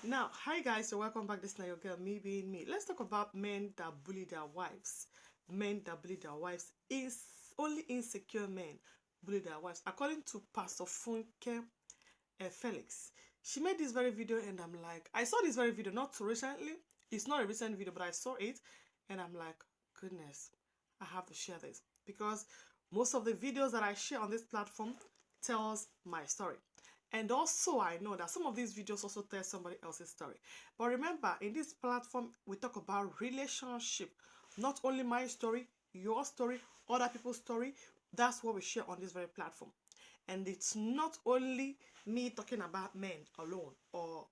Now, hi guys, so welcome back. This is your girl, me being me. Let's talk about men that bully their wives. Men that bully their wives. Only insecure men bully their wives. According to Pastor Funke Felix, she made this very video, and I'm like, I saw this very video not too recently. It's not a recent video, but I saw it, and I'm like, goodness, I have to share this because most of the videos that I share on this platform tells my story. And also, I know that some of these videos also tell somebody else's story. But remember, in this platform, we talk about relationship. Not only my story, your story, other people's story. That's what we share on this very platform. And it's not only me talking about men alone or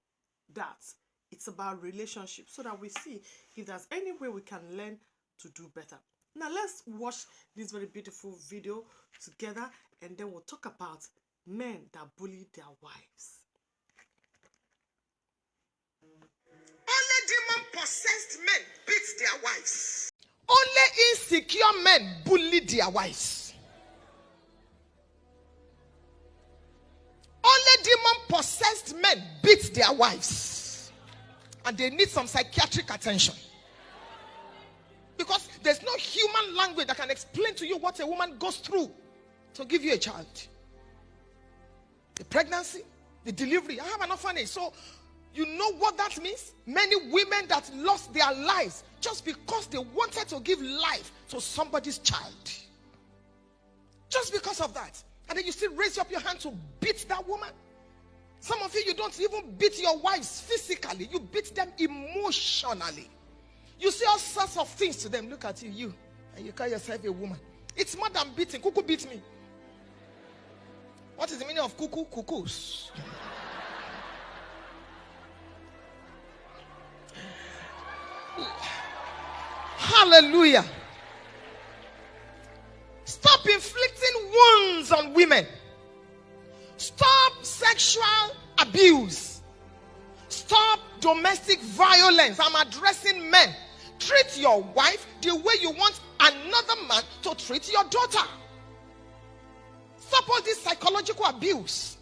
that. It's about relationships so that we see if there's any way we can learn to do better. Now, let's watch this very beautiful video together, and then we'll talk about men that bully their wives. Only demon-possessed men beat their wives. Only insecure men bully their wives. Only demon-possessed men beat their wives. And they need some psychiatric attention. Because there's no human language that can explain to you what a woman goes through to give you a child. The pregnancy, the delivery. I have an orphanage, so you know what that means? Many women that lost their lives just because they wanted to give life to somebody's child. Just because of that. And then you still raise up your hand to beat that woman. Some of you don't even beat your wives physically. You beat them emotionally. You say all sorts of things to them. Look at you, and you call yourself a woman. It's more than beating. Cuckoo beat me. What is the meaning of cuckoo? Cuckoos. Hallelujah. Stop inflicting wounds on women. Stop sexual abuse. Stop domestic violence. I'm addressing men. Treat your wife the way you want another man to treat your daughter. Stop all this psychological abuse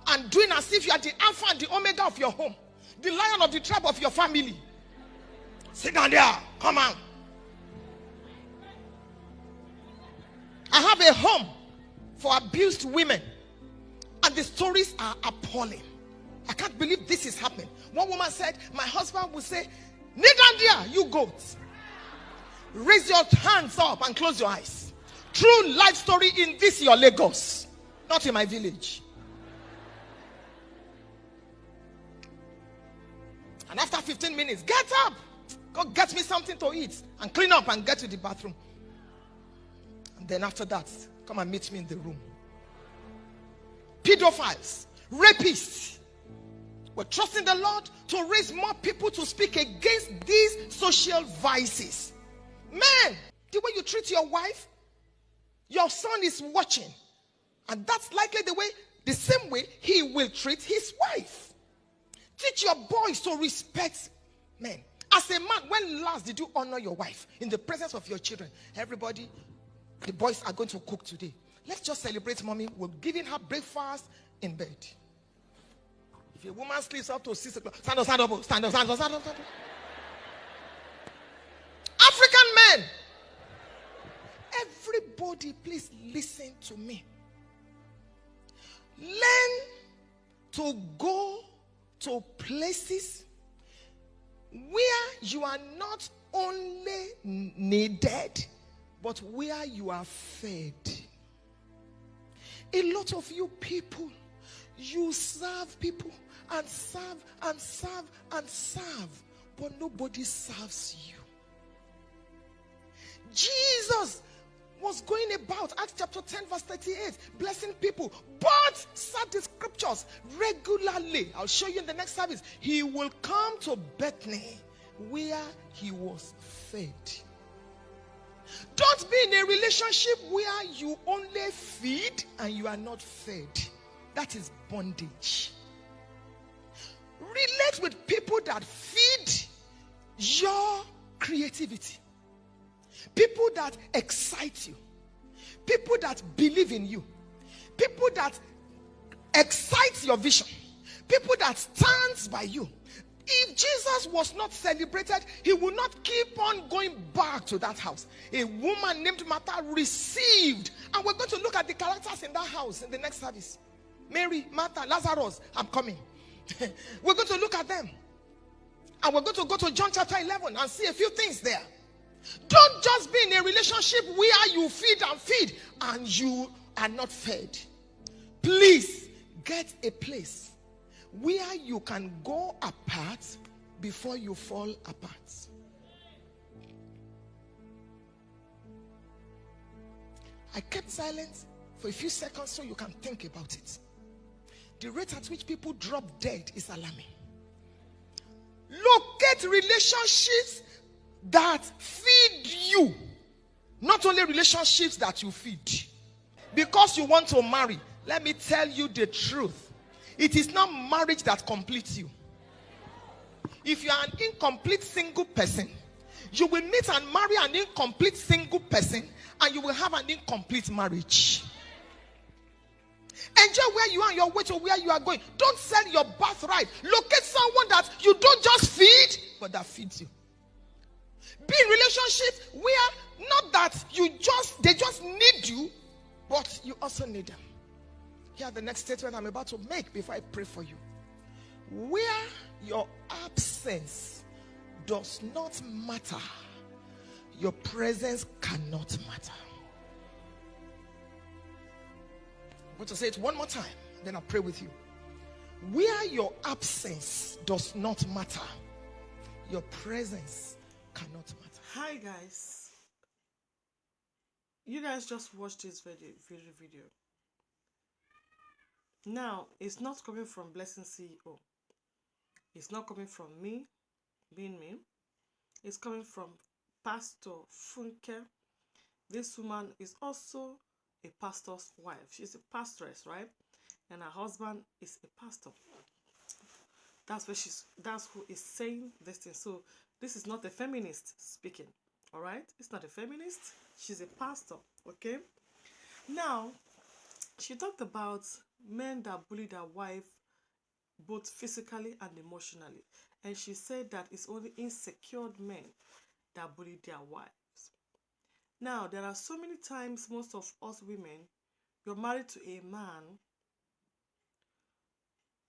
and doing as if you are the alpha and the omega of your home, the lion of the tribe of your family. Sit down there. Come on. I have a home for abused women, and the stories are appalling. I can't believe this is happening. One woman said, my husband would say, kneel down there, you goat. Raise your hands up and close your eyes. True life story in this your Lagos, not in my village. And after 15 minutes, get up, go get me something to eat and clean up and get to the bathroom. And then after that, come and meet me in the room. Pedophiles, rapists. We're trusting the Lord to raise more people to speak against these social vices. Man, the way you treat your wife, your son is watching. And that's likely the same way he will treat his wife. Teach your boys to respect men. As a man, when last did you honor your wife in the presence of your children? Everybody, the boys are going to cook today. Let's just celebrate mommy. We're giving her breakfast in bed. If a woman sleeps up to 6 o'clock, stand up, stand up, stand up, stand up, stand up, stand up. African men. Everybody, please listen to me. Learn to go to places where you are not only needed, but where you are fed. A lot of you people, you serve people and serve and serve and serve, but nobody serves you. Jesus was going about, Acts chapter 10 verse 38, blessing people, but said the scriptures regularly. I'll show you in the next service. He will come to Bethany where he was fed. Don't be in a relationship where you only feed and you are not fed. That is bondage. Relate with people that feed your creativity. People that excite you. People that believe in you. People that excite your vision. People that stands by you. If Jesus was not celebrated, he would not keep on going back to that house. A woman named Martha received, and we're going to look at the characters in that house in the next service. Mary, Martha, Lazarus, I'm coming. We're going to look at them. And we're going to go to John chapter 11 and see a few things there. Don't just be in a relationship where you feed and you are not fed. Please get a place where you can go apart before you fall apart. I kept silent for a few seconds so you can think about it. The rate at which people drop dead is alarming. Locate relationships that feed you, not only relationships that you feed. Because you want to marry, let me tell you the truth. It is not marriage that completes you. If you are an incomplete single person, you will meet and marry an incomplete single person, and you will have an incomplete marriage. Enjoy where you are on your way to where you are going. Don't sell your birthright. Locate someone that you don't just feed, but that feeds you. Be in relationships where not that they just need you, but you also need them. Here the next statement I'm about to make before I pray for you. Where your absence does not matter, your presence cannot matter. I'm going to say it one more time, then I'll pray with you. Where your absence does not matter, your presence cannot matter. Hi guys. You guys just watched this video. Now, it's not coming from Blessing CEO. It's not coming from me, being me. It's coming from Pastor Funke. This woman is also a pastor's wife. She's a pastoress, right? And her husband is a pastor. That's who is saying this thing. So this is not a feminist speaking. All right? It's not a feminist. She's a pastor. Okay? Now, she talked about men that bully their wife both physically and emotionally. And she said that it's only insecure men that bully their wives. Now, there are so many times, most of us women, you're married to a man.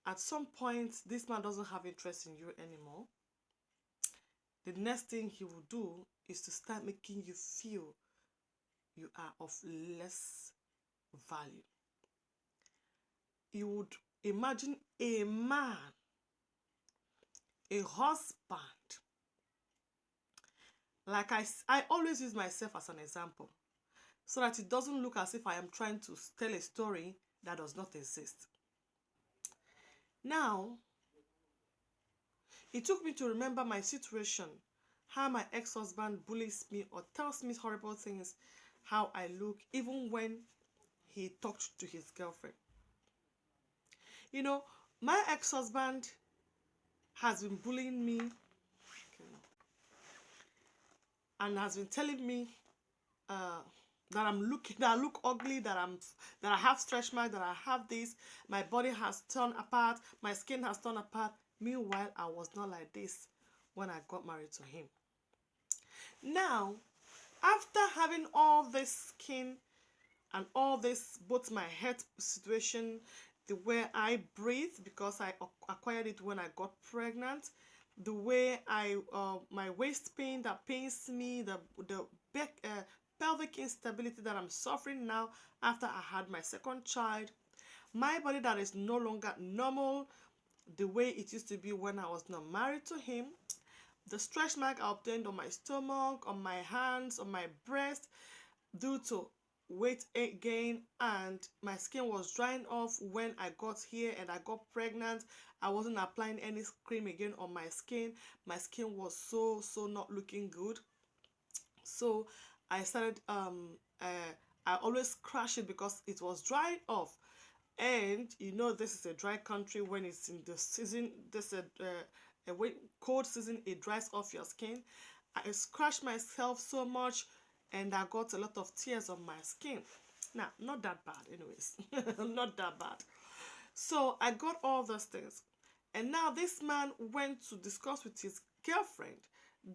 At some point, this man doesn't have interest in you anymore. The next thing he will do is to start making you feel you are of less value. You would imagine a man, a husband. Like I always use myself as an example so that it doesn't look as if I am trying to tell a story that does not exist. Now, it took me to remember my situation, how my ex-husband bullies me or tells me horrible things, how I look, even when he talked to his girlfriend. You know, my ex-husband has been bullying me and has been telling me that I look ugly, that I have stretch marks, that I have this, my body has turned apart, my skin has turned apart. Meanwhile, I was not like this when I got married to him. Now, after having all this skin and all this, both my health situation, the way I breathe, because I acquired it when I got pregnant, the way my waist pain that pains me, the pelvic instability that I'm suffering now after I had my second child, my body that is no longer normal the way it used to be when I was not married to him, the stretch mark I obtained on my stomach, on my hands, on my breast due to weight gain, and my skin was drying off when I got here and I got pregnant. I wasn't applying any cream again on my skin. My skin was so not looking good. So I started I always crash it because it was drying off. And you know, this is a dry country. When it's in the season, this is a cold season, it dries off your skin. I scratched myself so much and I got a lot of tears on my skin. Now, not that bad anyways. Not that bad. So I got all those things. And now this man went to discuss with his girlfriend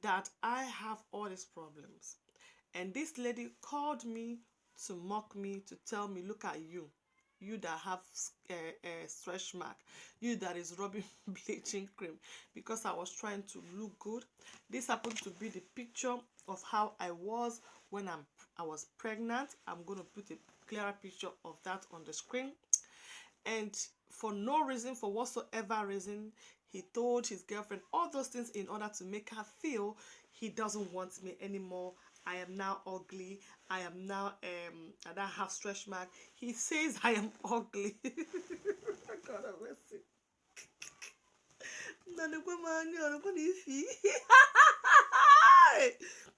that I have all these problems. And this lady called me to mock me, to tell me, look at you. You that have a stretch mark, you that is rubbing bleaching cream, because I was trying to look good. This happened to be the picture of how I was when I was pregnant. I'm going to put a clearer picture of that on the screen. And for no reason, for whatsoever reason, he told his girlfriend all those things in order to make her feel he doesn't want me anymore. I am now ugly. I am now I don't have stretch mark. He says I am ugly. God have mercy.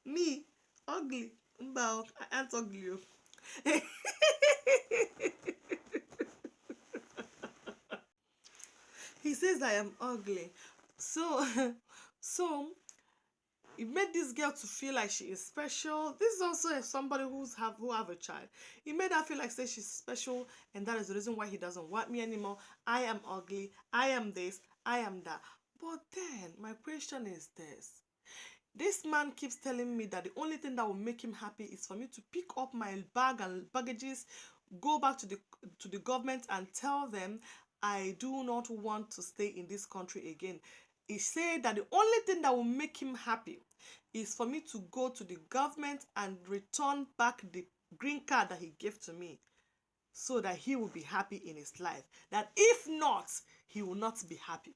Me ugly. Mbao, I ain't ugly. He says I am ugly. So so it made this girl to feel like she is special. This is also somebody who have a child. It made her feel like say she's special, and that is the reason why he doesn't want me anymore. I am ugly. I am this. I am that. But then my question is this. This man keeps telling me that the only thing that will make him happy is for me to pick up my bag and baggages, go back to the government and tell them I do not want to stay in this country again. He said that the only thing that will make him happy is for me to go to the government and return back the green card that he gave to me, so that he will be happy in his life. That if not, he will not be happy.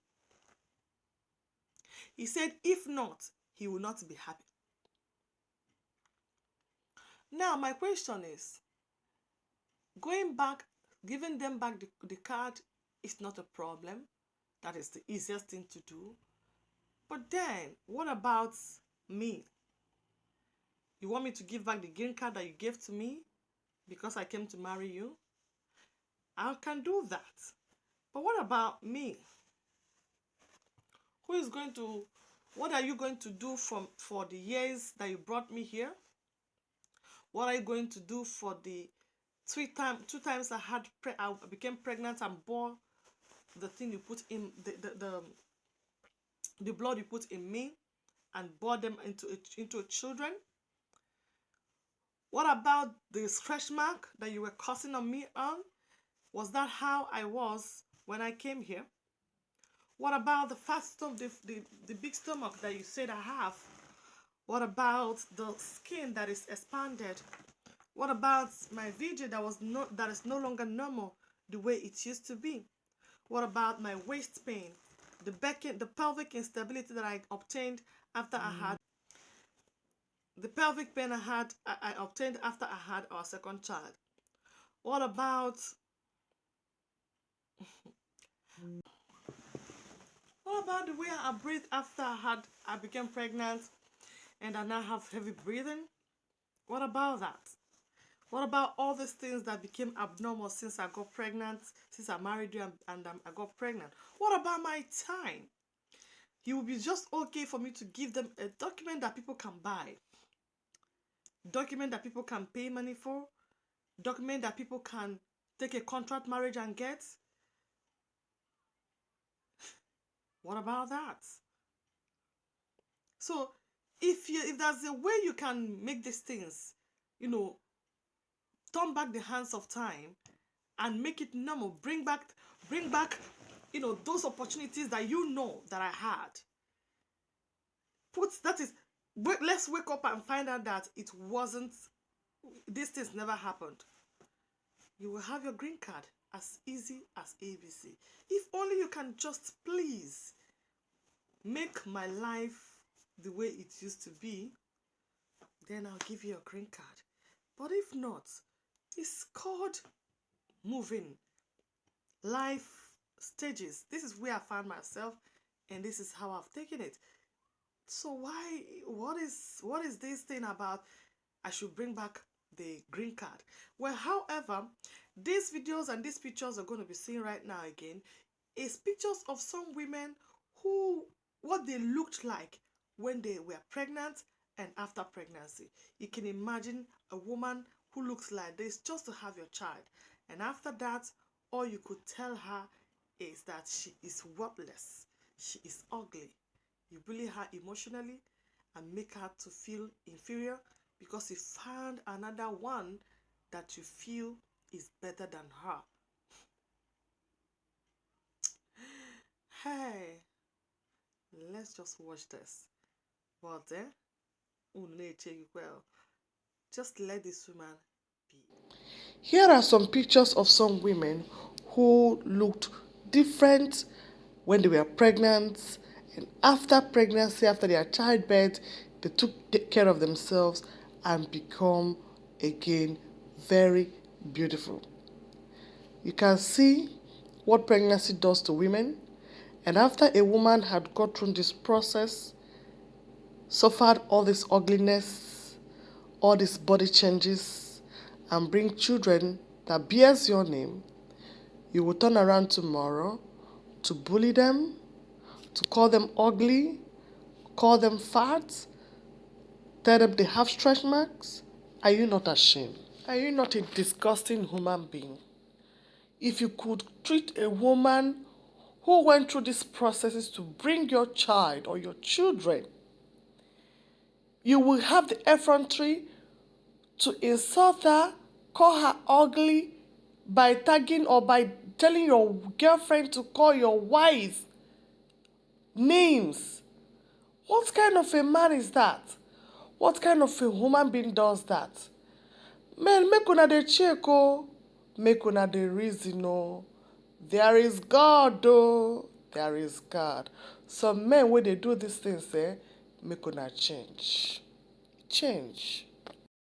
He said if not, he will not be happy. Now, my question is, going back, giving them back the card is not a problem. That is the easiest thing to do. But then, what about me? You want me to give back the green card that you gave to me because I came to marry you? I can do that. But what about me? Who is going to, what are you going to do for the years that you brought me here? What are you going to do for the two times I became pregnant and bore the thing you put in the blood you put in me and bore them into children? What about the stretch mark that you were cursing on me on? Was that how I was when I came here? What about the fat stomach, the big stomach that you said I have? What about the skin that is expanded? What about my video that is no longer normal the way it used to be? What about my waist pain, the pelvic instability that I obtained after I had the pelvic pain I obtained after I had our second child? What about the way I breathe after I became pregnant and I now have heavy breathing? What about that? What about all these things that became abnormal since I got pregnant, since I married you and I got pregnant? What about my time? It would be just okay for me to give them a document that people can buy, document that people can pay money for, document that people can take a contract marriage and get. What about that? So if there's a way you can make these things, turn back the hands of time and make it normal, bring back those opportunities that that I had. Let's wake up and find out that it wasn't, these things never happened. You will have your green card as easy as ABC. If only you can just please make my life the way it used to be, then I'll give you a green card. But if not, it's called moving. Life stages. This is where I found myself, and this is how I've taken it. So what is this thing about I should bring back the green card? Well, however, these videos and these pictures are going to be seen right now again is pictures of some women what they looked like when they were pregnant and after pregnancy. You can imagine a woman who looks like this just to have your child, and after that all you could tell her is that she is worthless, she is ugly. You bully her emotionally and make her to feel inferior because you found another one that you feel is better than her. Hey, let's just watch this. But well, just let this woman be. Here are some pictures of some women who looked different when they were pregnant and after pregnancy, after their childbirth, they took care of themselves and become again very beautiful. You can see what pregnancy does to women. And after a woman had gone through this process, suffered all this ugliness, all these body changes, and bring children that bears your name, you will turn around tomorrow to bully them, to call them ugly, call them fat, tell them they have stretch marks. Are you not ashamed? Are you not a disgusting human being? If you could treat a woman who went through these processes to bring your child or your children, you will have the effrontery to insult her, call her ugly by tagging or by telling your girlfriend to call your wife names. What kind of a man is that? What kind of a human being does that? Men, make una dey check oh. Make una dey reason oh. There is God oh. There is God. Some men wey dey do these things, make una change. Change.